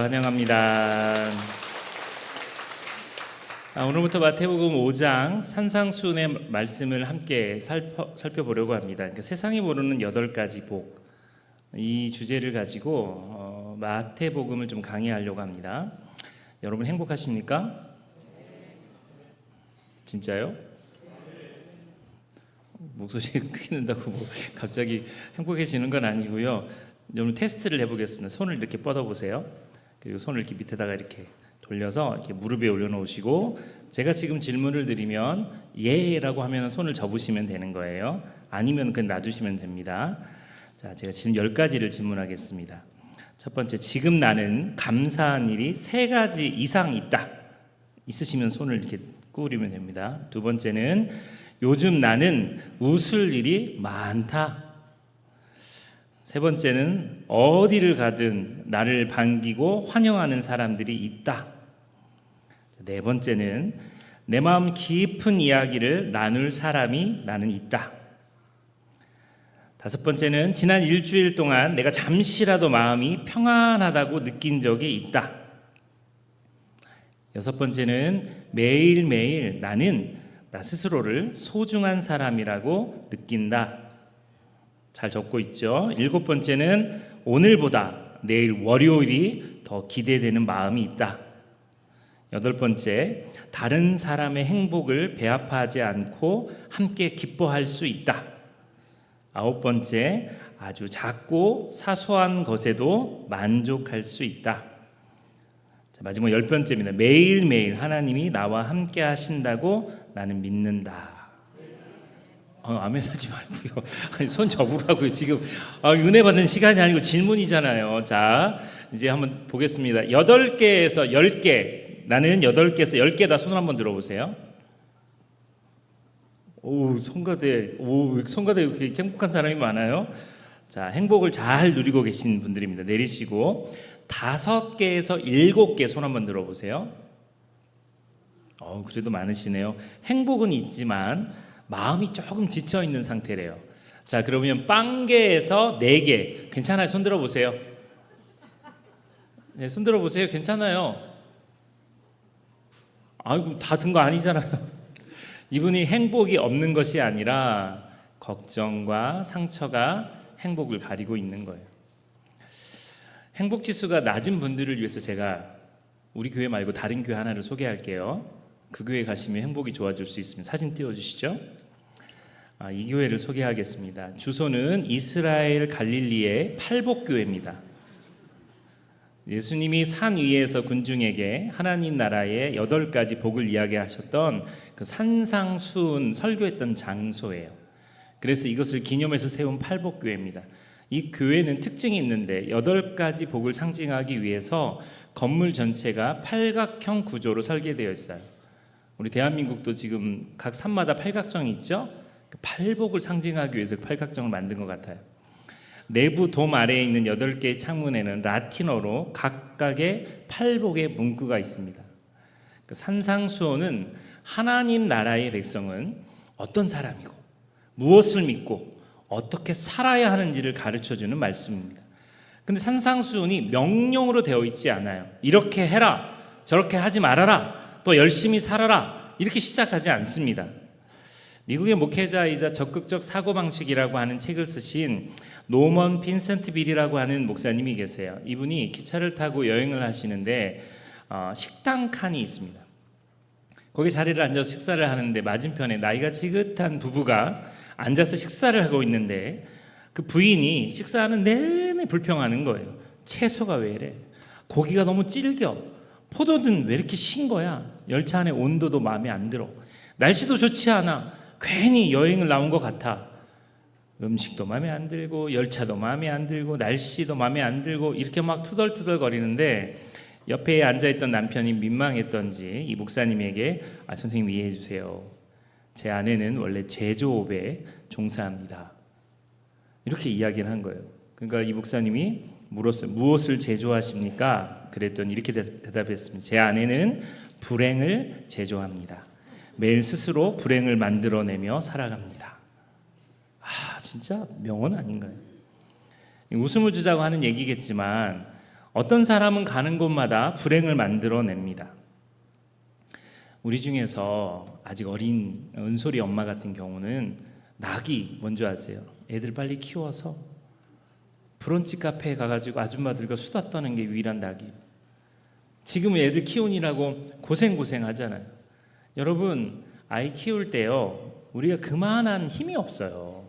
환영합니다. 오늘부터 마태복음 5장 산상수훈의 말씀을 함께 살펴보려고 합니다. 그러니까 세상이 모르는 8가지 복, 이 주제를 가지고 마태복음을 좀 강의하려고 합니다. 여러분 행복하십니까? 진짜요? 목소리 크게 낸다고 갑자기 행복해지는 건 아니고요. 여러분 테스트를 해보겠습니다. 손을 이렇게 뻗어보세요. 그리고 손을 이렇게 밑에다가 이렇게 돌려서 이렇게 무릎 위에 올려놓으시고, 제가 지금 질문을 드리면 예라고 하면 손을 접으시면 되는 거예요. 아니면 그냥 놔두시면 됩니다. 자, 제가 지금 10가지를 질문하겠습니다. 첫 번째, 지금 나는 감사한 일이 3가지 이상 있다. 있으시면 손을 이렇게 구부리면 됩니다. 두 번째는 요즘 나는 웃을 일이 많다. 세 번째는 어디를 가든 나를 반기고 환영하는 사람들이 있다. 네 번째는 내 마음 깊은 이야기를 나눌 사람이 나는 있다. 다섯 번째는 지난 일주일 동안 내가 잠시라도 마음이 평안하다고 느낀 적이 있다. 여섯 번째는 매일매일 나는 나 스스로를 소중한 사람이라고 느낀다. 잘 적고 있죠? 일곱 번째는 오늘보다 내일 월요일이 더 기대되는 마음이 있다. 여덟 번째, 다른 사람의 행복을 배아파하지 않고 함께 기뻐할 수 있다. 아홉 번째, 아주 작고 사소한 것에도 만족할 수 있다. 자, 마지막 10번째입니다. 매일매일 하나님이 나와 함께 하신다고 나는 믿는다. 아멘 하지 말고요. 아니, 손 접으라고요. 지금 은혜 받는 시간이 아니고 질문이잖아요. 자, 이제 한번 보겠습니다. 8개에서 10개, 나는 8개에서 10개다. 손을 한번 들어보세요. 성가대 이렇게 행복한 사람이 많아요. 자, 행복을 잘 누리고 계신 분들입니다. 내리시고 5개에서 7개 손 한번 들어보세요. 그래도 많으시네요. 행복은 있지만 마음이 조금 지쳐있는 상태래요. 자, 그러면 빵개에서 4개. 괜찮아요? 손 들어보세요. 네, 손 들어보세요. 괜찮아요. 그럼 다 든 거 아니잖아요. 이분이 행복이 없는 것이 아니라 걱정과 상처가 행복을 가리고 있는 거예요. 행복지수가 낮은 분들을 위해서 제가 우리 교회 말고 다른 교회 하나를 소개할게요. 그 교회 가시면 행복이 좋아질 수 있습니다. 사진 띄워주시죠. 이 교회를 소개하겠습니다. 주소는 이스라엘 갈릴리의 팔복교회입니다. 예수님이 산 위에서 군중에게 하나님 나라의 8가지 복을 이야기하셨던 그 산상수훈 설교했던 장소예요. 그래서 이것을 기념해서 세운 팔복교회입니다. 이 교회는 특징이 있는데 8가지 복을 상징하기 위해서 건물 전체가 팔각형 구조로 설계되어 있어요. 우리 대한민국도 지금 각 산마다 팔각정이 있죠? 그 팔복을 상징하기 위해서 팔각정을 만든 것 같아요. 내부 돔 아래에 있는 8개의 창문에는 라틴어로 각각의 팔복의 문구가 있습니다. 그 산상수훈은 하나님 나라의 백성은 어떤 사람이고 무엇을 믿고 어떻게 살아야 하는지를 가르쳐주는 말씀입니다. 근데 산상수훈이 명령으로 되어 있지 않아요. 이렇게 해라, 저렇게 하지 말아라, 또 열심히 살아라, 이렇게 시작하지 않습니다. 미국의 목회자이자 적극적 사고방식이라고 하는 책을 쓰신 노먼 빈센트 빌이라고 하는 목사님이 계세요. 이분이 기차를 타고 여행을 하시는데 식당 칸이 있습니다. 거기 자리를 앉아서 식사를 하는데 맞은편에 나이가 지긋한 부부가 앉아서 식사를 하고 있는데 그 부인이 식사하는 내내 불평하는 거예요. 채소가 왜 이래? 고기가 너무 질겨. 포도는 왜 이렇게 신 거야? 열차 안에 온도도 마음에 안 들어. 날씨도 좋지 않아. 괜히 여행을 나온 것 같아. 음식도 마음에 안 들고 열차도 마음에 안 들고 날씨도 마음에 안 들고 이렇게 막 투덜투덜 거리는데 옆에 앉아있던 남편이 민망했던지 이 목사님에게 선생님 이해해 주세요. 제 아내는 원래 제조업에 종사합니다. 이렇게 이야기를 한 거예요. 그러니까 이 목사님이 물었어요. 무엇을 제조하십니까? 그랬더니 이렇게 대답했습니다. 제 아내는 불행을 제조합니다. 매일 스스로 불행을 만들어내며 살아갑니다. 진짜 명언 아닌가요? 웃음을 주자고 하는 얘기겠지만 어떤 사람은 가는 곳마다 불행을 만들어냅니다. 우리 중에서 아직 어린 은솔이 엄마 같은 경우는 낙이 뭔지 아세요? 애들 빨리 키워서 브런치 카페에 가가지고 아줌마들과 수다 떠는 게 유일한 낙이에요. 지금 애들 키우느라고 고생 하잖아요. 여러분, 아이 키울 때요, 우리가 그만한 힘이 없어요.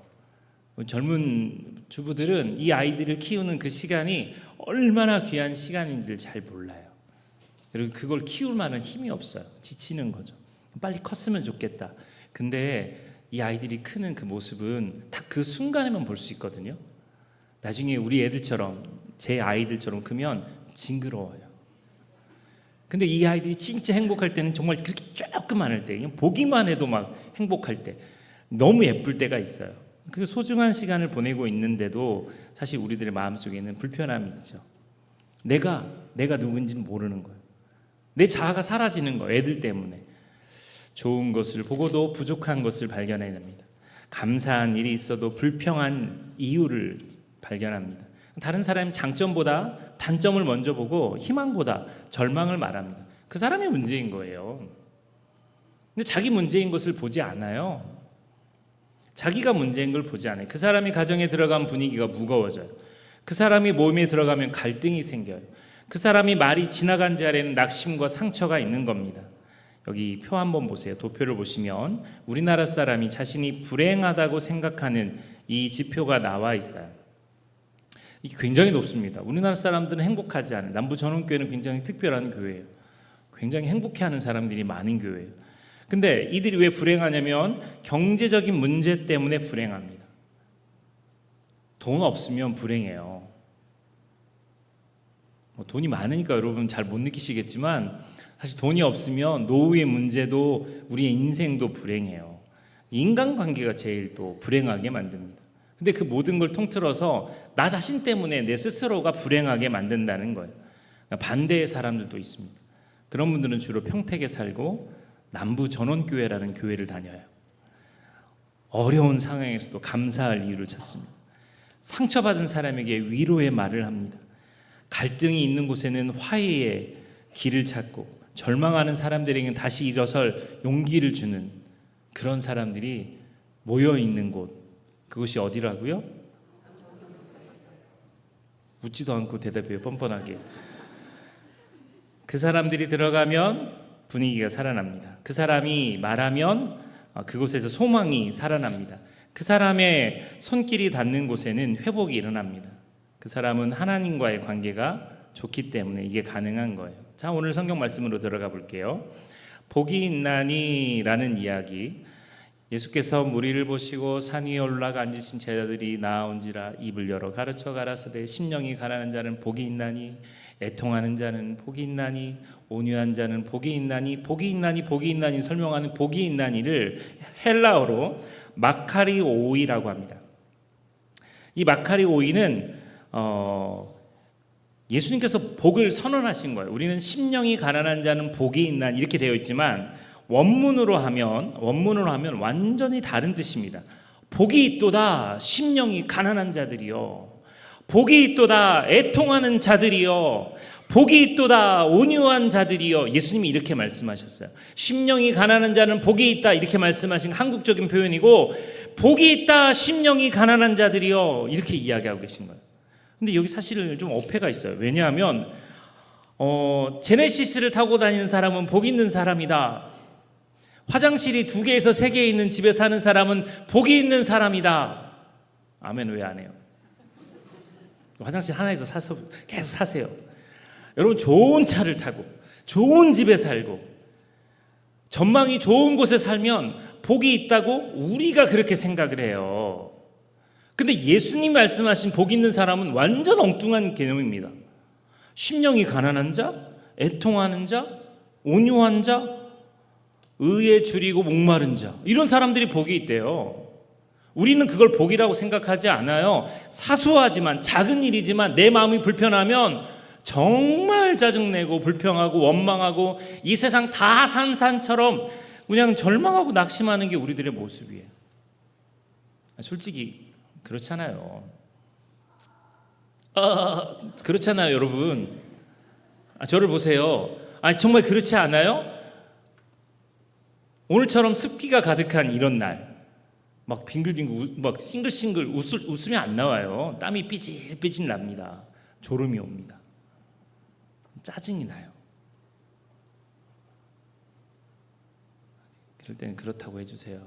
젊은 주부들은 이 아이들을 키우는 그 시간이 얼마나 귀한 시간인지를 잘 몰라요. 그리고 그걸 키울 만한 힘이 없어요. 지치는 거죠. 빨리 컸으면 좋겠다. 근데 이 아이들이 크는 그 모습은 딱 그 순간에만 볼 수 있거든요. 나중에 우리 애들처럼, 제 아이들처럼 크면 징그러워요. 근데 이 아이들이 진짜 행복할 때는 정말 그렇게 조금 안 할 때, 그냥 보기만 해도 막 행복할 때, 너무 예쁠 때가 있어요. 그 소중한 시간을 보내고 있는데도 사실 우리들의 마음속에는 불편함이 있죠. 내가 누군지는 모르는 거예요. 내 자아가 사라지는 거예요. 애들 때문에. 좋은 것을 보고도 부족한 것을 발견해냅니다. 감사한 일이 있어도 불평한 이유를 발견합니다. 다른 사람의 장점보다 단점을 먼저 보고 희망보다 절망을 말합니다. 그 사람의 문제인 거예요. 근데 자기 문제인 것을 보지 않아요. 자기가 문제인 걸 보지 않아요. 그 사람이 가정에 들어가면 분위기가 무거워져요. 그 사람이 몸에 들어가면 갈등이 생겨요. 그 사람이 말이 지나간 자리에는 낙심과 상처가 있는 겁니다. 여기 표 한번 보세요. 도표를 보시면 우리나라 사람이 자신이 불행하다고 생각하는 이 지표가 나와 있어요. 이게 굉장히 높습니다. 우리나라 사람들은 행복하지 않아요. 남부전원교회는 굉장히 특별한 교회예요. 굉장히 행복해하는 사람들이 많은 교회예요. 근데 이들이 왜 불행하냐면 경제적인 문제 때문에 불행합니다. 돈 없으면 불행해요. 돈이 많으니까 여러분 잘 못 느끼시겠지만 사실 돈이 없으면 노후의 문제도 우리의 인생도 불행해요. 인간관계가 제일 또 불행하게 만듭니다. 근데 그 모든 걸 통틀어서 나 자신 때문에 내 스스로가 불행하게 만든다는 거예요. 반대의 사람들도 있습니다. 그런 분들은 주로 평택에 살고 남부전원교회라는 교회를 다녀요. 어려운 상황에서도 감사할 이유를 찾습니다. 상처받은 사람에게 위로의 말을 합니다. 갈등이 있는 곳에는 화해의 길을 찾고 절망하는 사람들에게는 다시 일어설 용기를 주는 그런 사람들이 모여있는 곳, 그것이 어디라고요? 묻지도 않고 대답해요. 뻔뻔하게. 그 사람들이 들어가면 분위기가 살아납니다. 그 사람이 말하면 그곳에서 소망이 살아납니다. 그 사람의 손길이 닿는 곳에는 회복이 일어납니다. 그 사람은 하나님과의 관계가 좋기 때문에 이게 가능한 거예요. 자, 오늘 성경 말씀으로 들어가 볼게요. 복이 있나니라는 이야기. 예수께서 무리를 보시고 산 위에 올라가 앉으신 제자들이 나아온지라 입을 열어 가르쳐 가라사대 심령이 가난한 자는 복이 있나니 애통하는 자는 복이 있나니 온유한 자는 복이 있나니 복이 있나니 복이 있나니 설명하는 복이 있나니를 헬라어로 마카리오이라고 합니다. 이 마카리오이는 예수님께서 복을 선언하신 거예요. 우리는 심령이 가난한 자는 복이 있나니 이렇게 되어 있지만 원문으로 하면 완전히 다른 뜻입니다. 복이 있도다 심령이 가난한 자들이요, 복이 있도다 애통하는 자들이요, 복이 있도다 온유한 자들이요. 예수님이 이렇게 말씀하셨어요. 심령이 가난한 자는 복이 있다 이렇게 말씀하신 한국적인 표현이고, 복이 있다 심령이 가난한 자들이요 이렇게 이야기하고 계신 거예요. 근데 여기 사실은 좀 어폐가 있어요. 왜냐하면 제네시스를 타고 다니는 사람은 복 있는 사람이다. 화장실이 2개에서 3개 있는 집에 사는 사람은 복이 있는 사람이다. 아멘. 왜 안 해요? 화장실 하나에서 사서 계속 사세요. 여러분, 좋은 차를 타고 좋은 집에 살고 전망이 좋은 곳에 살면 복이 있다고 우리가 그렇게 생각을 해요. 근데 예수님 말씀하신 복 있는 사람은 완전 엉뚱한 개념입니다. 심령이 가난한 자, 애통하는 자, 온유한 자, 의에 줄이고 목마른 자, 이런 사람들이 복이 있대요. 우리는 그걸 복이라고 생각하지 않아요. 사소하지만 작은 일이지만 내 마음이 불편하면 정말 짜증내고 불평하고 원망하고 이 세상 다 산산처럼 그냥 절망하고 낙심하는 게 우리들의 모습이에요. 솔직히 그렇잖아요. 그렇잖아요, 여러분. 저를 보세요. 정말 그렇지 않아요? 오늘처럼 습기가 가득한 이런 날, 막 빙글빙글, 막 싱글싱글 웃음이 안 나와요. 땀이 삐질삐질 납니다. 졸음이 옵니다. 짜증이 나요. 그럴 때는 그렇다고 해주세요.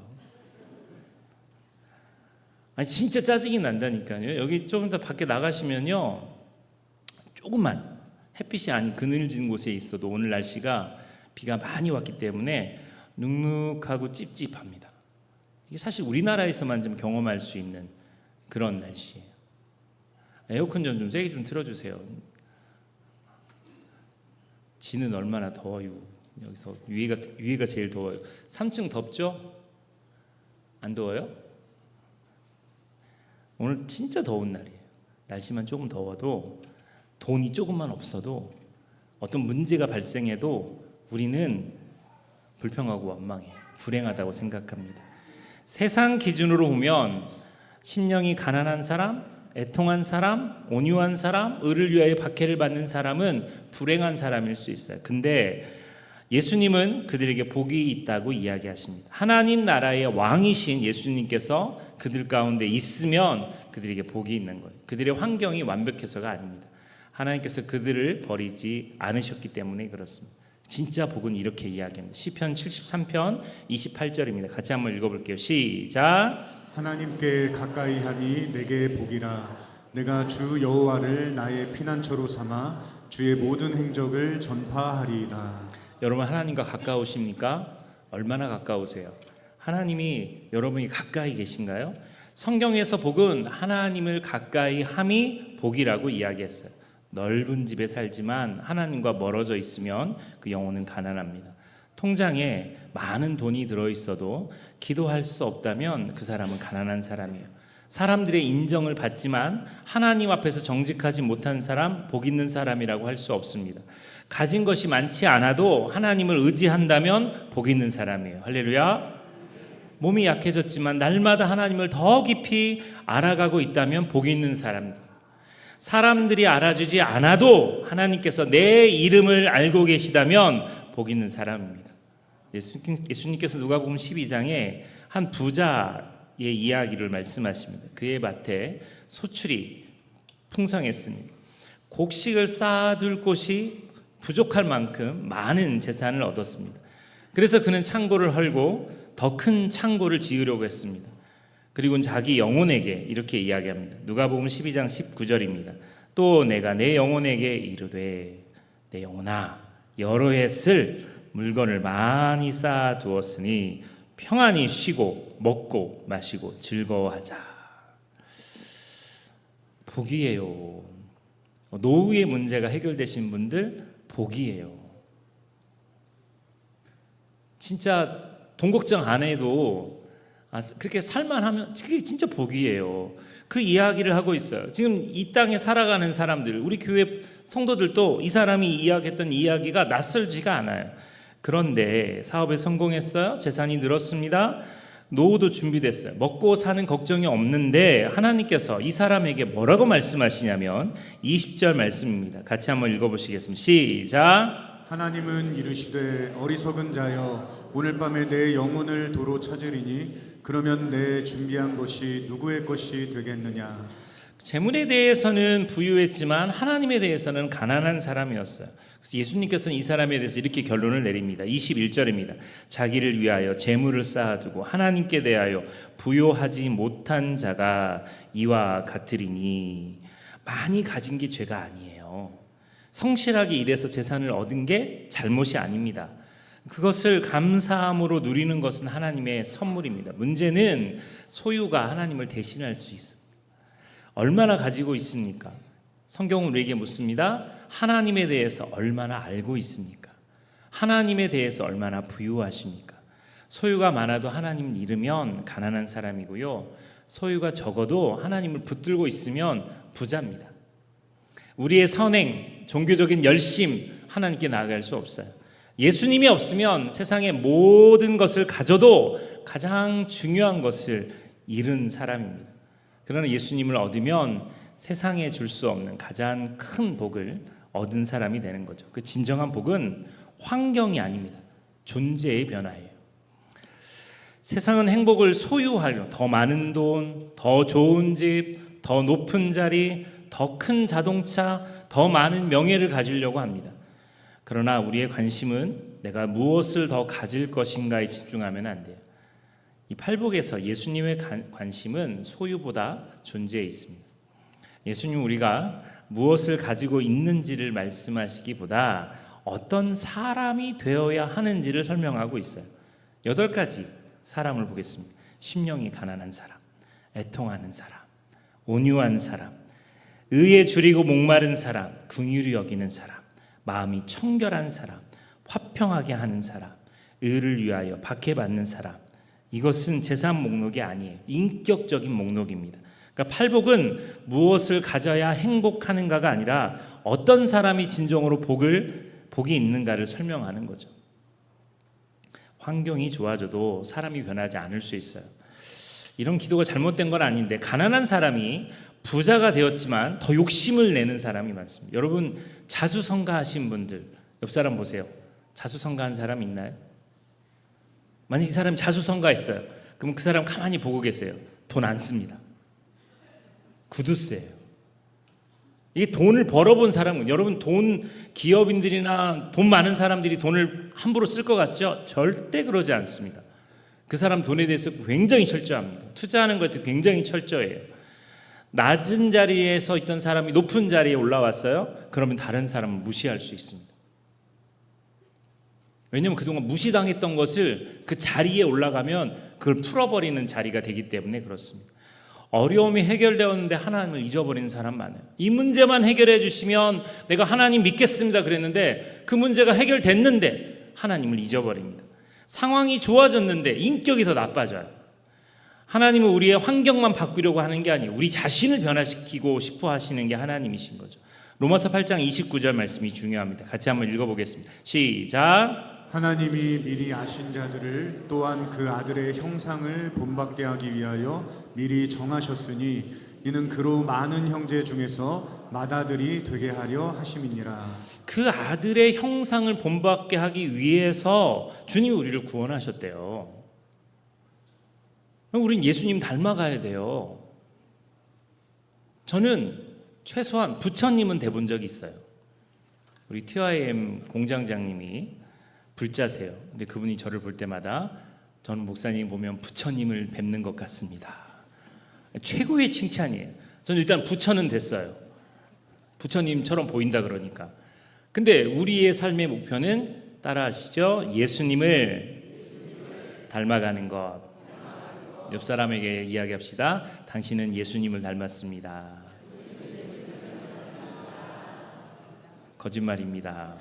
진짜 짜증이 난다니까요. 여기 조금 더 밖에 나가시면요, 조금만 햇빛이 아닌 그늘진 곳에 있어도 오늘 날씨가 비가 많이 왔기 때문에 눅눅하고 찝찝합니다. 이게 사실 우리나라에서만 좀 경험할 수 있는 그런 날씨예요. 에어컨 좀 세게 좀 틀어주세요. 지는 얼마나 더워요. 여기서 위에가 제일 더워요. 3층 덥죠? 안 더워요? 오늘 진짜 더운 날이에요. 날씨만 조금 더워도, 돈이 조금만 없어도, 어떤 문제가 발생해도 우리는 불평하고 원망해요. 불행하다고 생각합니다. 세상 기준으로 보면 심령이 가난한 사람, 애통한 사람, 온유한 사람, 의를 위하여 박해를 받는 사람은 불행한 사람일 수 있어요. 근데 예수님은 그들에게 복이 있다고 이야기하십니다. 하나님 나라의 왕이신 예수님께서 그들 가운데 있으면 그들에게 복이 있는 거예요. 그들의 환경이 완벽해서가 아닙니다. 하나님께서 그들을 버리지 않으셨기 때문에 그렇습니다. 진짜 복은 이렇게 이야기합니다. 시편 73편 28절입니다. 같이 한번 읽어볼게요. 시작. 하나님께 가까이 함이 내게 복이라. 내가 주 여호와를 나의 피난처로 삼아 주의 모든 행적을 전파하리이다. 여러분, 하나님과 가까우십니까? 얼마나 가까우세요? 하나님이 여러분이 가까이 계신가요? 성경에서 복은 하나님을 가까이 함이 복이라고 이야기했어요. 넓은 집에 살지만 하나님과 멀어져 있으면 그 영혼은 가난합니다. 통장에 많은 돈이 들어있어도 기도할 수 없다면 그 사람은 가난한 사람이에요. 사람들의 인정을 받지만 하나님 앞에서 정직하지 못한 사람, 복 있는 사람이라고 할 수 없습니다. 가진 것이 많지 않아도 하나님을 의지한다면 복 있는 사람이에요. 할렐루야. 몸이 약해졌지만 날마다 하나님을 더 깊이 알아가고 있다면 복 있는 사람입니다. 사람들이 알아주지 않아도 하나님께서 내 이름을 알고 계시다면 복 있는 사람입니다. 예수님께서 누가복음 12장에 한 부자의 이야기를 말씀하십니다. 그의 밭에 소출이 풍성했습니다. 곡식을 쌓아둘 곳이 부족할 만큼 많은 재산을 얻었습니다. 그래서 그는 창고를 헐고 더 큰 창고를 지으려고 했습니다. 그리고 자기 영혼에게 이렇게 이야기합니다. 누가복음 12장 19절입니다. 또 내가 내 영혼에게 이르되 내 영혼아 여러 해 쓸 물건을 많이 쌓아 두었으니 평안히 쉬고 먹고 마시고 즐거워하자. 복이에요. 노후의 문제가 해결되신 분들 복이에요. 진짜 돈 걱정 안 해도 그렇게 살만하면 그게 진짜 복이에요. 그 이야기를 하고 있어요. 지금 이 땅에 살아가는 사람들, 우리 교회 성도들도 이 사람이 이야기했던 이야기가 낯설지가 않아요. 그런데 사업에 성공했어요. 재산이 늘었습니다. 노후도 준비됐어요. 먹고 사는 걱정이 없는데 하나님께서 이 사람에게 뭐라고 말씀하시냐면 20절 말씀입니다. 같이 한번 읽어보시겠습니다. 시작. 하나님은 이르시되 어리석은 자여 오늘 밤에 내 영혼을 도로 찾으리니 그러면 내 준비한 것이 누구의 것이 되겠느냐. 재물에 대해서는 부유했지만 하나님에 대해서는 가난한 사람이었어요. 그래서 예수님께서는 이 사람에 대해서 이렇게 결론을 내립니다. 21절입니다. 자기를 위하여 재물을 쌓아두고 하나님께 대하여 부요하지 못한 자가 이와 같으리니. 많이 가진 게 죄가 아니에요. 성실하게 일해서 재산을 얻은 게 잘못이 아닙니다. 그것을 감사함으로 누리는 것은 하나님의 선물입니다. 문제는 소유가 하나님을 대신할 수 있습니다. 얼마나 가지고 있습니까? 성경은 우리에게 묻습니다. 하나님에 대해서 얼마나 알고 있습니까? 하나님에 대해서 얼마나 부유하십니까? 소유가 많아도 하나님을 잃으면 가난한 사람이고요. 소유가 적어도 하나님을 붙들고 있으면 부자입니다. 우리의 선행, 종교적인 열심, 하나님께 나아갈 수 없어요. 예수님이 없으면 세상의 모든 것을 가져도 가장 중요한 것을 잃은 사람입니다. 그러나 예수님을 얻으면 세상에 줄 수 없는 가장 큰 복을 얻은 사람이 되는 거죠. 그 진정한 복은 환경이 아닙니다. 존재의 변화예요. 세상은 행복을 소유하려 더 많은 돈, 더 좋은 집, 더 높은 자리, 더 큰 자동차, 더 많은 명예를 가지려고 합니다. 그러나 우리의 관심은 내가 무엇을 더 가질 것인가에 집중하면 안 돼요. 이 팔복에서 예수님의 관심은 소유보다 존재에 있습니다. 예수님 우리가 무엇을 가지고 있는지를 말씀하시기보다 어떤 사람이 되어야 하는지를 설명하고 있어요. 8가지 사람을 보겠습니다. 심령이 가난한 사람, 애통하는 사람, 온유한 사람, 의에 줄이고 목마른 사람, 긍휼히 여기는 사람, 마음이 청결한 사람, 화평하게 하는 사람, 의를 위하여 박해받는 사람. 이것은 재산 목록이 아니에요. 인격적인 목록입니다. 그러니까 팔복은 무엇을 가져야 행복하는가가 아니라 어떤 사람이 진정으로 복이 있는가를 설명하는 거죠. 환경이 좋아져도 사람이 변하지 않을 수 있어요. 이런 기도가 잘못된 건 아닌데 가난한 사람이 부자가 되었지만 더 욕심을 내는 사람이 많습니다. 여러분 자수성가하신 분들 옆 사람 보세요. 자수성가한 사람 있나요? 만약 이 사람이 자수성가했어요. 그럼 그 사람 가만히 보고 계세요. 돈 안 씁니다. 구두쇠예요. 이게 돈을 벌어본 사람은 여러분 돈 기업인들이나 돈 많은 사람들이 돈을 함부로 쓸 것 같죠? 절대 그러지 않습니다. 그 사람 돈에 대해서 굉장히 철저합니다. 투자하는 것도 굉장히 철저해요. 낮은 자리에 서 있던 사람이 높은 자리에 올라왔어요. 그러면 다른 사람은 무시할 수 있습니다. 왜냐하면 그동안 무시당했던 것을 그 자리에 올라가면 그걸 풀어버리는 자리가 되기 때문에 그렇습니다. 어려움이 해결되었는데 하나님을 잊어버리는 사람 많아요. 이 문제만 해결해 주시면 내가 하나님 믿겠습니다 그랬는데 그 문제가 해결됐는데 하나님을 잊어버립니다. 상황이 좋아졌는데 인격이 더 나빠져요. 하나님은 우리의 환경만 바꾸려고 하는 게 아니에요. 우리 자신을 변화시키고 싶어 하시는 게 하나님이신 거죠. 로마서 8장 29절 말씀이 중요합니다. 같이 한번 읽어보겠습니다. 시작. 하나님이 미리 아신 자들을 또한 그 아들의 형상을 본받게 하기 위하여 미리 정하셨으니 이는 그로 많은 형제 중에서 맏아들이 되게 하려 하심이니라. 그 아들의 형상을 본받게 하기 위해서 주님이 우리를 구원하셨대요. 우린 예수님 닮아가야 돼요. 저는 최소한 부처님은 돼본 적이 있어요. 우리 TIM 공장장님이 불자세요. 근데 그분이 저를 볼 때마다 저는 목사님 보면 부처님을 뵙는 것 같습니다. 최고의 칭찬이에요. 저는 일단 부처는 됐어요. 부처님처럼 보인다 그러니까. 근데 우리의 삶의 목표는 따라하시죠. 예수님을 닮아가는 것. 옆 사람에게 이야기합시다. 당신은 예수님을 닮았습니다. 거짓말입니다.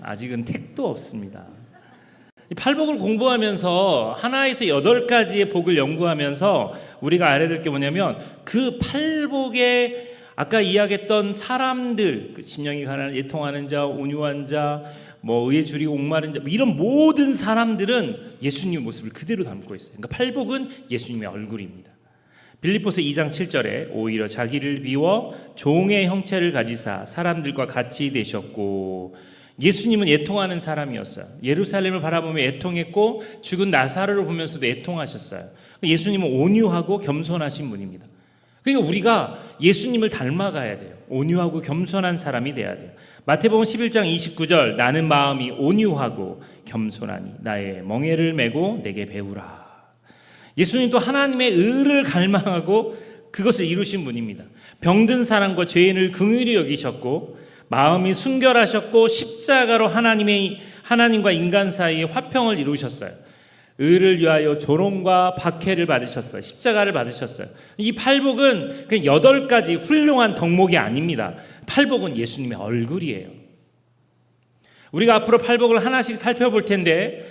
아직은 택도 없습니다. 이 팔복을 공부하면서 하나에서 8가지의 복을 연구하면서 우리가 알아야 될 게 뭐냐면 그 팔복에 아까 이야기했던 사람들, 심령이 가난한 애통하는 자, 온유한 자, 의에 줄이고 목마른 자, 이런 모든 사람들은 예수님의 모습을 그대로 담고 있어요. 그러니까 팔복은 예수님의 얼굴입니다. 빌립보서 2장 7절에 오히려 자기를 비워 종의 형체를 가지사 사람들과 같이 되셨고, 예수님은 애통하는 사람이었어요. 예루살렘을 바라보며 애통했고 죽은 나사로를 보면서도 애통하셨어요. 예수님은 온유하고 겸손하신 분입니다. 그러니까 우리가 예수님을 닮아가야 돼요. 온유하고 겸손한 사람이 돼야 돼요. 마태복음 11장 29절 나는 마음이 온유하고 겸손하니 나의 멍에를 메고 내게 배우라. 예수님도 하나님의 의를 갈망하고 그것을 이루신 분입니다. 병든 사람과 죄인을 긍휼히 여기셨고 마음이 순결하셨고 십자가로 하나님과 인간 사이에 화평을 이루셨어요. 의를 위하여 조롱과 박해를 받으셨어요. 십자가를 받으셨어요. 이 팔복은 그냥 8가지 훌륭한 덕목이 아닙니다. 팔복은 예수님의 얼굴이에요. 우리가 앞으로 팔복을 하나씩 살펴볼 텐데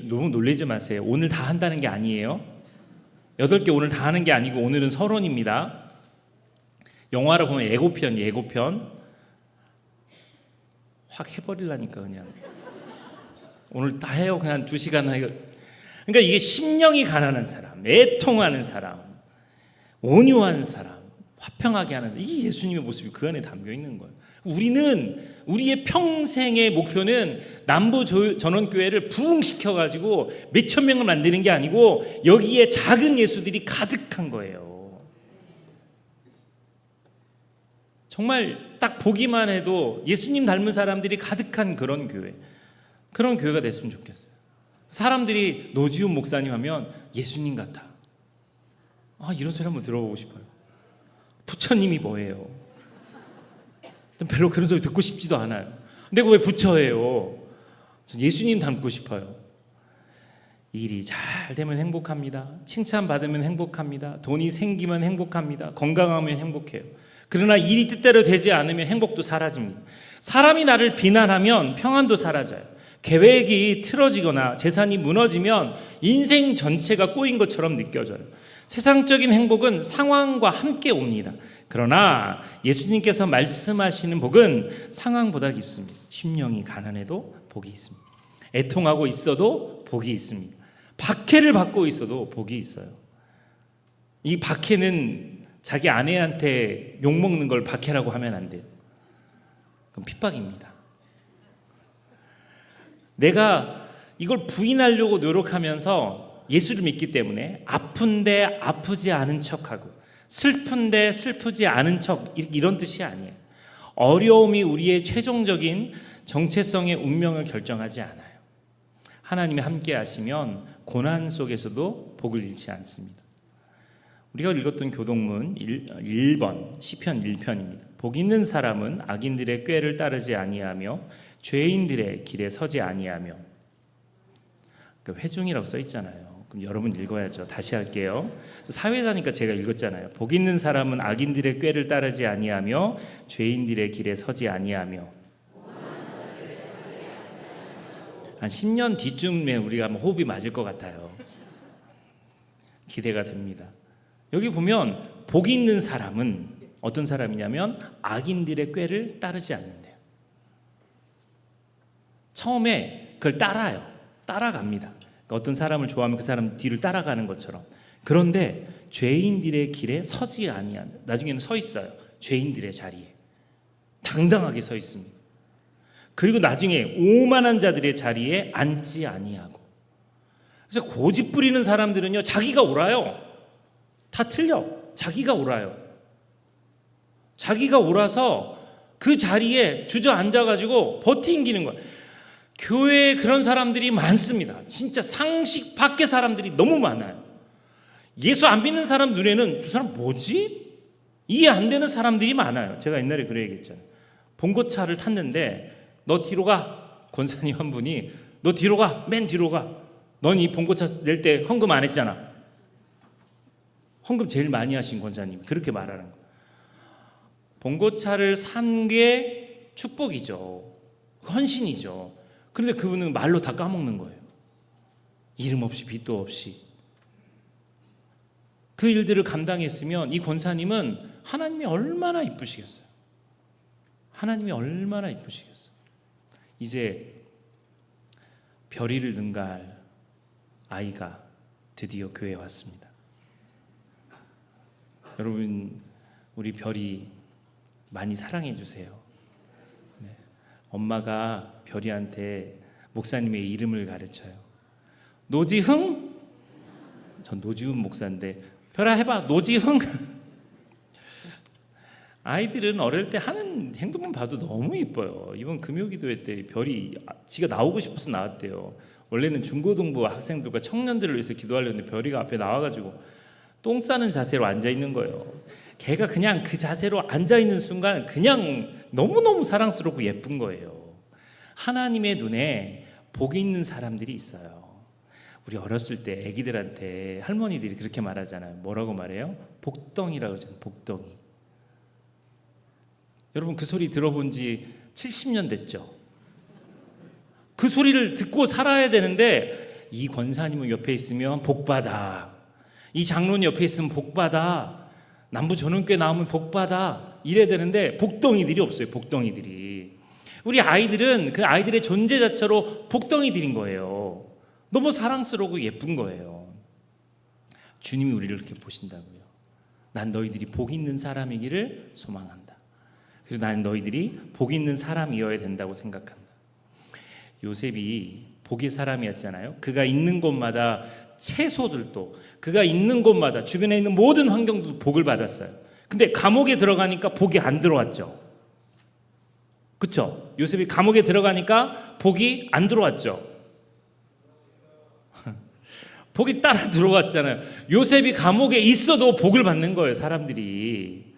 너무 놀라지 마세요. 오늘 다 한다는 게 아니에요. 8개 오늘 다 하는 게 아니고 오늘은 서론입니다. 영화로 보면 예고편 확 해버리려니까 그냥 오늘 다 해요. 그냥 2시간 해요. 그러니까 이게 심령이 가난한 사람, 애통하는 사람, 온유한 사람, 화평하게 하는 사람, 이 예수님의 모습이 그 안에 담겨 있는 거예요. 우리의 평생의 목표는 남부 전원교회를 부흥시켜가지고 몇천 명을 만드는 게 아니고 여기에 작은 예수들이 가득한 거예요. 정말 딱 보기만 해도 예수님 닮은 사람들이 가득한 그런 교회가 됐으면 좋겠어요. 사람들이 노지훈 목사님 하면 예수님 같아. 이런 소리 한번 들어보고 싶어요. 부처님이 뭐예요? 별로 그런 소리 듣고 싶지도 않아요. 내가 왜 부처예요? 전 예수님 닮고 싶어요. 일이 잘 되면 행복합니다. 칭찬받으면 행복합니다. 돈이 생기면 행복합니다. 건강하면 행복해요. 그러나 일이 뜻대로 되지 않으면 행복도 사라집니다. 사람이 나를 비난하면 평안도 사라져요. 계획이 틀어지거나 재산이 무너지면 인생 전체가 꼬인 것처럼 느껴져요. 세상적인 행복은 상황과 함께 옵니다. 그러나 예수님께서 말씀하시는 복은 상황보다 깊습니다. 심령이 가난해도 복이 있습니다. 애통하고 있어도 복이 있습니다. 박해를 받고 있어도 복이 있어요. 이 박해는 자기 아내한테 욕먹는 걸 박해라고 하면 안 돼요. 그건 핍박입니다. 내가 이걸 부인하려고 노력하면서 예수를 믿기 때문에 아픈데 아프지 않은 척하고 슬픈데 슬프지 않은 척, 이런 뜻이 아니에요. 어려움이 우리의 최종적인 정체성의 운명을 결정하지 않아요. 하나님이 함께 하시면 고난 속에서도 복을 잃지 않습니다. 우리가 읽었던 교동문 1번 시편 1편입니다. 복 있는 사람은 악인들의 꾀를 따르지 아니하며 죄인들의 길에 서지 아니하며. 회중이라고 써 있잖아요. 그럼 여러분 읽어야죠. 다시 할게요. 사회자니까 제가 읽었잖아요. 복 있는 사람은 악인들의 꾀를 따르지 아니하며 죄인들의 길에 서지 아니하며. 한 10년 뒤쯤에 우리가 한번 호흡이 맞을 것 같아요. 기대가 됩니다. 여기 보면 복 있는 사람은 어떤 사람이냐면 악인들의 꾀를 따르지 않는데요. 처음에 그걸 따라갑니다. 어떤 사람을 좋아하면 그 사람 뒤를 따라가는 것처럼. 그런데 죄인들의 길에 서지 아니하며, 나중에는 서 있어요. 죄인들의 자리에 당당하게 서 있습니다. 그리고 나중에 오만한 자들의 자리에 앉지 아니하고. 그래서 고집 부리는 사람들은요, 자기가 옳아요. 다 틀려. 자기가 옳아요. 자기가 옳아서 그 자리에 주저앉아가지고 버팅기는 거예요. 교회에 그런 사람들이 많습니다. 진짜 상식 밖의 사람들이 너무 많아요. 예수 안 믿는 사람 눈에는 저 사람 뭐지? 이해 안 되는 사람들이 많아요. 제가 옛날에 그래 얘기했잖아요. 봉고차를 탔는데 너 뒤로 가. 권사님 한 분이 너 뒤로 가. 맨 뒤로 가. 넌 이 봉고차 낼 때 헌금 안 했잖아. 헌금 제일 많이 하신 권사님 그렇게 말하는 거예요. 봉고차를 산 게 축복이죠. 헌신이죠. 그런데 그분은 말로 다 까먹는 거예요. 이름 없이 빚도 없이. 그 일들을 감당했으면 이 권사님은 하나님이 얼마나 이쁘시겠어요. 하나님이 얼마나 이쁘시겠어요. 이제 별이를 능가할 아이가 드디어 교회에 왔습니다. 여러분, 우리 별이 많이 사랑해 주세요. 네. 엄마가 별이한테 목사님의 이름을 가르쳐요. 노지흥? 전 노지훈 목사인데 별아 해봐. 노지흥? 아이들은 어릴 때 하는 행동만 봐도 너무 이뻐요. 이번 금요기도회 때 별이 지가 나오고 싶어서 나왔대요. 원래는 중고등부 학생들과 청년들을 위해서 기도하려는데 별이가 앞에 나와가지고 똥 싸는 자세로 앉아 있는 거예요. 걔가 그냥 그 자세로 앉아 있는 순간 그냥 너무너무 사랑스럽고 예쁜 거예요. 하나님의 눈에 복이 있는 사람들이 있어요. 우리 어렸을 때 애기들한테 할머니들이 그렇게 말하잖아요. 뭐라고 말해요? 복덩이라고 하잖아요. 복덩이. 여러분 그 소리 들어본 지 70년 됐죠? 그 소리를 듣고 살아야 되는데 이 권사님은 옆에 있으면 복받아. 이 장로님 옆에 있으면 복받아. 남부 전원교회 나오면 복받아. 이래야 되는데 복덩이들이 없어요. 복덩이들이. 우리 아이들은 그 아이들의 존재 자체로 복덩이들인 거예요. 너무 사랑스러우고 예쁜 거예요. 주님이 우리를 그렇게 보신다고요. 난 너희들이 복 있는 사람이기를 소망한다. 그리고 나는 너희들이 복 있는 사람이어야 된다고 생각한다. 요셉이 복의 사람이었잖아요. 그가 있는 곳마다 채소들도, 그가 있는 곳마다 주변에 있는 모든 환경도 복을 받았어요. 근데 감옥에 들어가니까 복이 안 들어왔죠. 그렇죠? 요셉이 감옥에 들어가니까 복이 안 들어왔죠. 복이 따라 들어왔잖아요. 요셉이 감옥에 있어도 복을 받는 거예요. 사람들이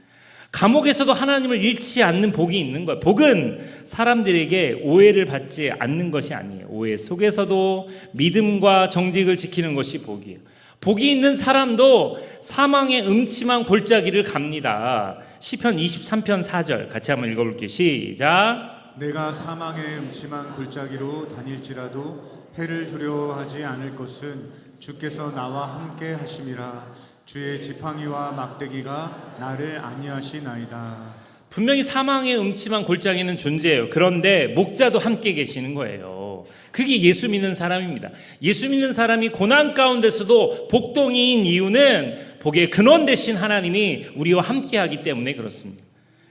감옥에서도 하나님을 잃지 않는 복이 있는 거예요. 복은 사람들에게 오해를 받지 않는 것이 아니에요. 오해 속에서도 믿음과 정직을 지키는 것이 복이에요. 복이 있는 사람도 사망의 음침한 골짜기를 갑니다. 시편 23편 4절 같이 한번 읽어볼게요. 시작. 내가 사망의 음침한 골짜기로 다닐지라도 해를 두려워하지 않을 것은 주께서 나와 함께 하심이라. 주의 지팡이와 막대기가 나를 안위하시나이다. 분명히 사망의 음침한 골짜기는 존재해요. 그런데 목자도 함께 계시는 거예요. 그게 예수 믿는 사람입니다. 예수 믿는 사람이 고난 가운데서도 복덩이인 이유는 복의 근원 되신 하나님이 우리와 함께하기 때문에 그렇습니다.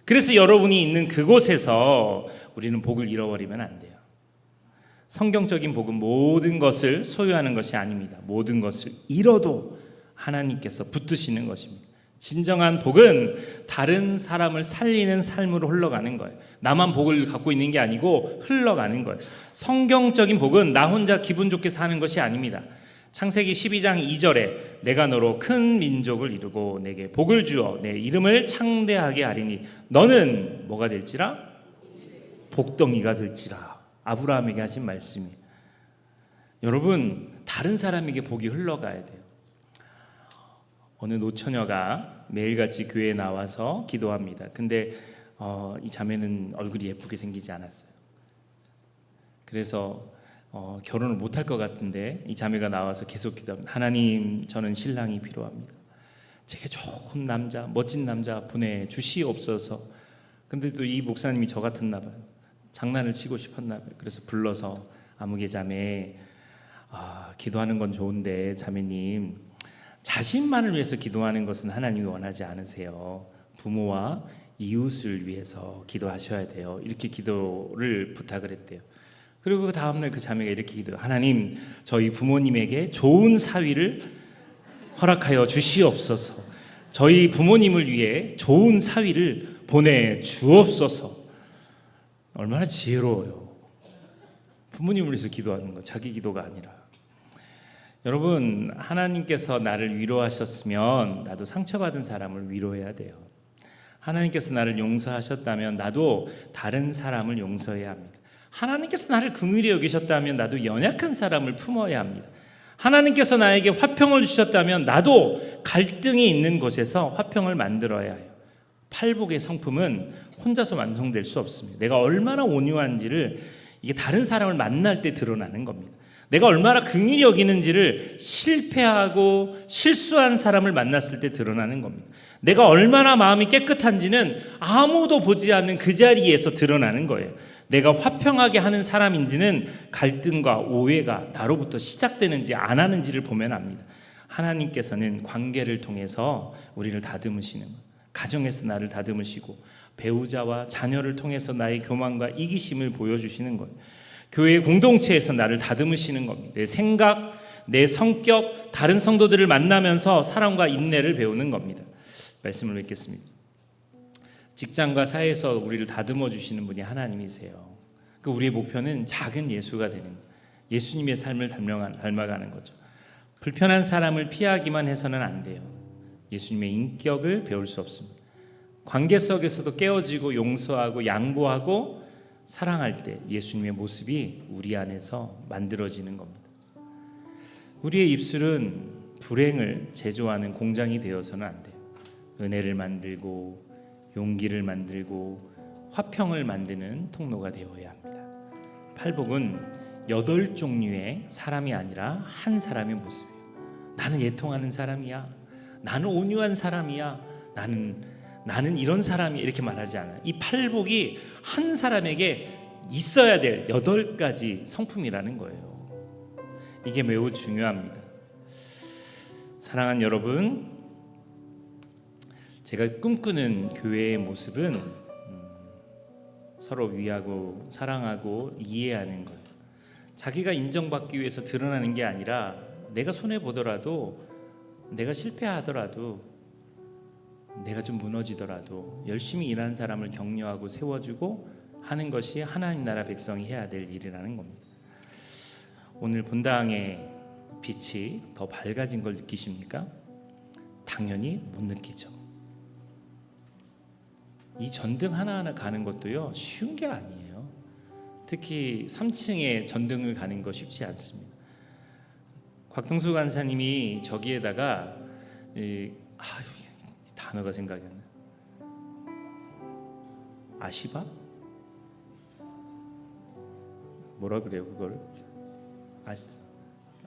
그래서 여러분이 있는 그곳에서 우리는 복을 잃어버리면 안 돼요. 성경적인 복은 모든 것을 소유하는 것이 아닙니다. 모든 것을 잃어도 하나님께서 붙드시는 것입니다. 진정한 복은 다른 사람을 살리는 삶으로 흘러가는 거예요. 나만 복을 갖고 있는 게 아니고 흘러가는 거예요. 성경적인 복은 나 혼자 기분 좋게 사는 것이 아닙니다. 창세기 12장 2절에 내가 너로 큰 민족을 이루고 내게 복을 주어 내 이름을 창대하게 하리니 너는 뭐가 될지라? 복덩이가 될지라. 아브라함에게 하신 말씀이에요. 여러분, 다른 사람에게 복이 흘러가야 돼요. 어느 노처녀가 매일같이 교회에 나와서 기도합니다. 근데 이 자매는 얼굴이 예쁘게 생기지 않았어요. 그래서 결혼을 못할 것 같은데 이 자매가 나와서 계속 기도합니다. 하나님, 저는 신랑이 필요합니다. 제게 좋은 남자, 멋진 남자 보내주시옵소서. 근데 또 이 목사님이 저 같았나 봐요. 장난을 치고 싶었나 봐요. 그래서 불러서 아무개 자매, 기도하는 건 좋은데 자매님, 자신만을 위해서 기도하는 것은 하나님이 원하지 않으세요. 부모와 이웃을 위해서 기도하셔야 돼요. 이렇게 기도를 부탁을 했대요. 그리고 그 다음날 그 자매가 이렇게 기도해요. 하나님, 저희 부모님에게 좋은 사위를 허락하여 주시옵소서. 저희 부모님을 위해 좋은 사위를 보내주옵소서. 얼마나 지혜로워요. 부모님을 위해서 기도하는 거, 자기 기도가 아니라. 여러분, 하나님께서 나를 위로하셨으면 나도 상처받은 사람을 위로해야 돼요. 하나님께서 나를 용서하셨다면 나도 다른 사람을 용서해야 합니다. 하나님께서 나를 긍휼히 여기셨다면 나도 연약한 사람을 품어야 합니다. 하나님께서 나에게 화평을 주셨다면 나도 갈등이 있는 곳에서 화평을 만들어야 해요. 팔복의 성품은 혼자서 완성될 수 없습니다. 내가 얼마나 온유한지를 이게 다른 사람을 만날 때 드러나는 겁니다. 내가 얼마나 긍휼히 여기는지를 실패하고 실수한 사람을 만났을 때 드러나는 겁니다. 내가 얼마나 마음이 깨끗한지는 아무도 보지 않는 그 자리에서 드러나는 거예요. 내가 화평하게 하는 사람인지는 갈등과 오해가 나로부터 시작되는지 안 하는지를 보면 압니다. 하나님께서는 관계를 통해서 우리를 다듬으시는 거예요. 가정에서 나를 다듬으시고 배우자와 자녀를 통해서 나의 교만과 이기심을 보여주시는 거예요. 교회 공동체에서 나를 다듬으시는 겁니다. 내 생각, 내 성격, 다른 성도들을 만나면서 사랑과 인내를 배우는 겁니다. 말씀을 뵙겠습니다. 직장과 사회에서 우리를 다듬어 주시는 분이 하나님이세요. 그 우리의 목표는 작은 예수가 되는, 예수님의 삶을 닮아가는 거죠. 불편한 사람을 피하기만 해서는 안 돼요. 예수님의 인격을 배울 수 없습니다. 관계 속에서도 깨어지고 용서하고 양보하고 사랑할 때 예수님의 모습이 우리 안에서 만들어지는 겁니다. 우리의 입술은 불행을 제조하는 공장이 되어서는 안 돼요. 은혜를 만들고 용기를 만들고 화평을 만드는 통로가 되어야 합니다. 팔복은 8종류의 사람이 아니라 한 사람의 모습이에요. 나는 애통하는 사람이야. 나는 온유한 사람이야. 나는 이런 사람이 이렇게 말하지 않아요. 이 팔복이 한 사람에게 있어야 될 8가지 성품이라는 거예요. 이게 매우 중요합니다. 사랑하는 여러분, 제가 꿈꾸는 교회의 모습은 서로 위하고 사랑하고 이해하는 거예요. 자기가 인정받기 위해서 드러나는 게 아니라 내가 손해 보더라도, 내가 실패하더라도, 내가 좀 무너지더라도 열심히 일하는 사람을 격려하고 세워주고 하는 것이 하나님 나라 백성이 해야 될 일이라는 겁니다. 오늘 본당의 빛이 더 밝아진 걸 느끼십니까? 당연히 못 느끼죠. 이 전등 하나하나 가는 것도요, 쉬운 게 아니에요. 특히 3층에 전등을 가는 거 쉽지 않습니다. 곽동수 간사님이 저기에다가 단어가 생각이 안 나요. 아시바? 뭐라 그래요 그걸?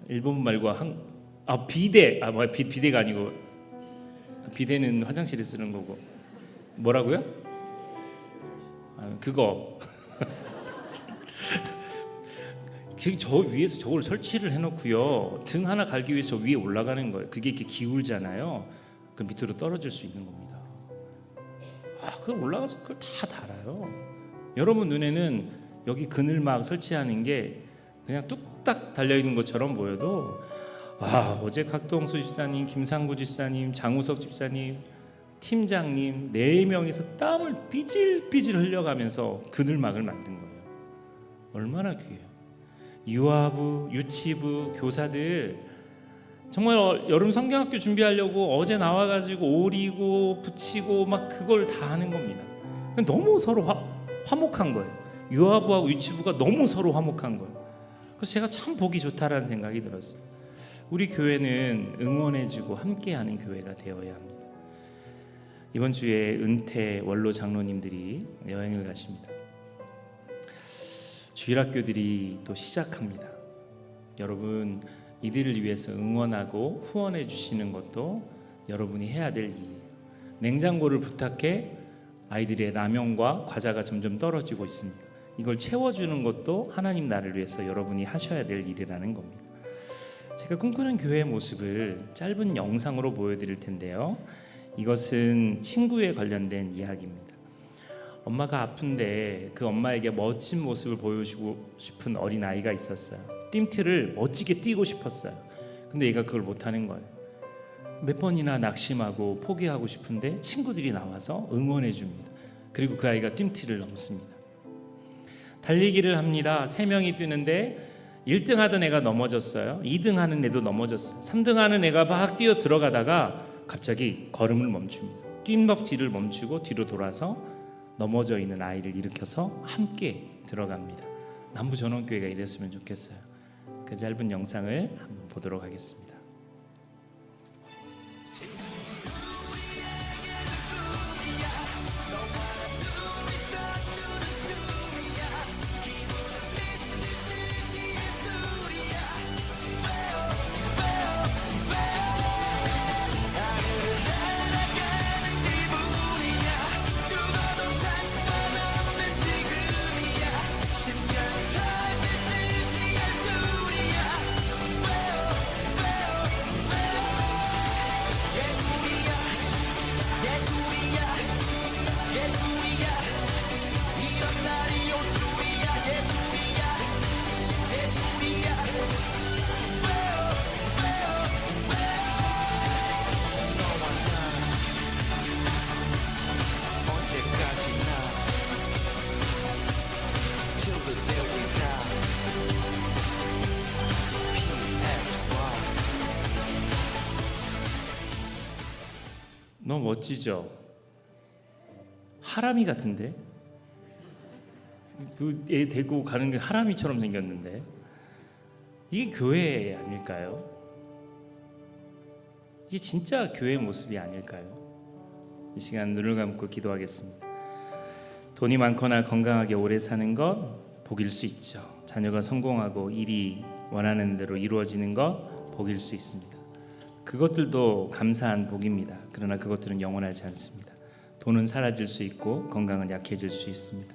일본 말과 비데. 비데가 아니고, 비데는 화장실에 쓰는 거고. 뭐라고요? 그거. 저 위에서 저걸 설치를 해놓고요, 등 하나 갈기 위해서 위에 올라가는 거예요. 그게 이렇게 기울잖아요. 그 밑으로 떨어질 수 있는 겁니다. 그걸 올라가서 그걸 다 달아요. 여러분 눈에는 여기 그늘막 설치하는 게 그냥 뚝딱 달려있는 것처럼 보여도, 어제 각동수 집사님, 김상구 집사님, 장우석 집사님, 팀장님 4명이서 땀을 삐질삐질 흘려가면서 그늘막을 만든 거예요. 얼마나 귀해요. 유아부, 유치부, 교사들 정말 여름 성경학교 준비하려고 어제 나와가지고 오리고 붙이고 막 그걸 다 하는 겁니다. 너무 서로 화목한 거예요. 유아부하고 유치부가 너무 서로 화목한 거예요. 그래서 제가 참 보기 좋다라는 생각이 들었어요. 우리 교회는 응원해주고 함께하는 교회가 되어야 합니다. 이번 주에 은퇴 원로 장로님들이 여행을 가십니다. 주일학교들이 또 시작합니다. 여러분, 이들을 위해서 응원하고 후원해 주시는 것도 여러분이 해야 될 일이에요. 냉장고를 부탁해 아이들의 라면과 과자가 점점 떨어지고 있습니다. 이걸 채워주는 것도 하나님 나라를 위해서 여러분이 하셔야 될 일이라는 겁니다. 제가 꿈꾸는 교회의 모습을 짧은 영상으로 보여드릴 텐데요. 이것은 친구에 관련된 이야기입니다. 엄마가 아픈데 그 엄마에게 멋진 모습을 보여주고 싶은 어린아이가 있었어요. 뜀트를 멋지게 뛰고 싶었어요. 근데 얘가 그걸 못하는 거예요. 몇 번이나 낙심하고 포기하고 싶은데 친구들이 나와서 응원해 줍니다. 그리고 그 아이가 뜀트를 넘습니다. 달리기를 합니다. 3명이 뛰는데 1등 하던 애가 넘어졌어요. 2등 하는 애도 넘어졌어요. 3등 하는 애가 막 뛰어 들어가다가 갑자기 걸음을 멈춥니다. 뜀벅지를 멈추고 뒤로 돌아서 넘어져 있는 아이를 일으켜서 함께 들어갑니다. 남부전원교회가 이랬으면 좋겠어요. 그 짧은 영상을 한번 보도록 하겠습니다. 너무 멋지죠? 하람이 같은데? 그 애 데리고 가는 게 하람이처럼 생겼는데, 이게 교회 아닐까요? 이게 진짜 교회의 모습이 아닐까요? 이 시간 눈을 감고 기도하겠습니다. 돈이 많거나 건강하게 오래 사는 것 복일 수 있죠. 자녀가 성공하고 일이 원하는 대로 이루어지는 것 복일 수 있습니다. 그것들도 감사한 복입니다. 그러나 그것들은 영원하지 않습니다. 돈은 사라질 수 있고 건강은 약해질 수 있습니다.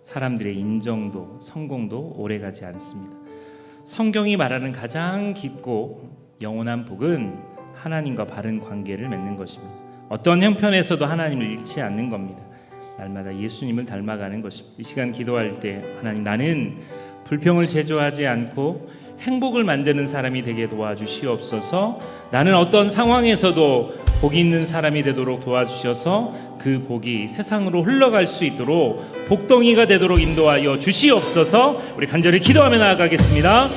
사람들의 인정도 성공도 오래가지 않습니다. 성경이 말하는 가장 깊고 영원한 복은 하나님과 바른 관계를 맺는 것입니다. 어떤 형편에서도 하나님을 잃지 않는 겁니다. 날마다 예수님을 닮아가는 것입니다. 이 시간 기도할 때 하나님, 나는 불평을 제조하지 않고 행복을 만드는 사람이 되게 도와주시옵소서. 나는 어떤 상황에서도 복이 있는 사람이 되도록 도와주셔서 그 복이 세상으로 흘러갈 수 있도록 복덩이가 되도록 인도하여 주시옵소서. 우리 간절히 기도하며 나아가겠습니다.